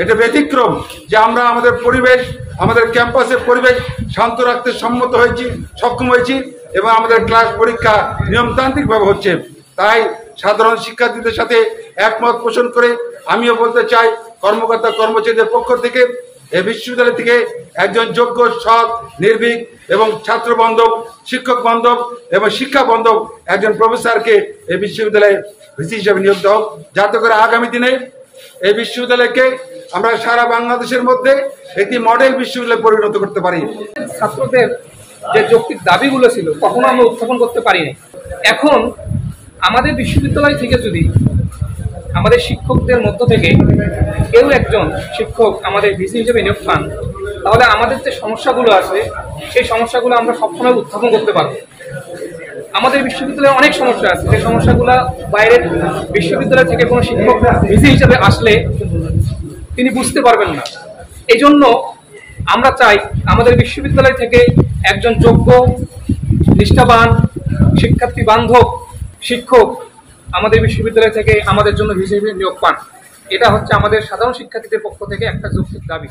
এটা ব্যতিক্রম যে আমরা আমাদের পরিবেশ, আমাদের ক্যাম্পাসের পরিবেশ শান্ত রাখতে সক্ষম হয়েছি এবং আমাদের ক্লাস পরীক্ষা নিয়মতান্ত্রিকভাবে হচ্ছে। তাই সাধারণ শিক্ষার্থীদের সাথে একমত পোষণ করে আমিও বলতে চাই, কর্মকর্তা কর্মচারীদের পক্ষ থেকে এই বিশ্ববিদ্যালয় থেকে একজন যোগ্য, সৎ, নির্ভীক এবং ছাত্র বান্ধব, শিক্ষক বান্ধব এবং শিক্ষা বান্ধব একজন প্রফেসরকে এই বিশ্ববিদ্যালয়ে ভিসি হিসেবে নিয়োগ দেওয়া হোক, যাতে করে আগামী দিনে এই বিশ্ববিদ্যালয়কে আমরা সারা বাংলাদেশের মধ্যে একটি মডেল বিশ্ববিদ্যালয়ে পরিণত করতে পারি। ছাত্রদের যে যৌক্তিক দাবিগুলো ছিল কখনো আমরা উত্থাপন করতে পারিনি। এখন আমাদের বিশ্ববিদ্যালয় থেকে যদি আমাদের শিক্ষকদের মধ্য থেকে কেউ একজন শিক্ষক আমাদের ভিসি হিসেবে নিয়োগ পান, তাহলে আমাদের যে সমস্যাগুলো আছে সেই সমস্যাগুলো আমরা সবসময় উত্থাপন করতে পারবো। আমাদের বিশ্ববিদ্যালয়ে অনেক সমস্যা আছে, সেই সমস্যাগুলো বাইরের বিশ্ববিদ্যালয় থেকে কোনো শিক্ষক ভিসি হিসেবে আসলে তিনি বুঝতে পারবেন না। এই জন্য আমরা চাই আমাদের বিশ্ববিদ্যালয় থেকে একজন যোগ্য, নিষ্ঠাবান, শিক্ষার্থী বান্ধব শিক্ষক আমাদের বিশ্ববিদ্যালয় থেকে আমাদের জন্য ভিসি হিসেবে নিয়োগ পান। এটা হচ্ছে আমাদের সাধারণ শিক্ষার্থীদের পক্ষ থেকে একটা যৌক্তিক দাবি।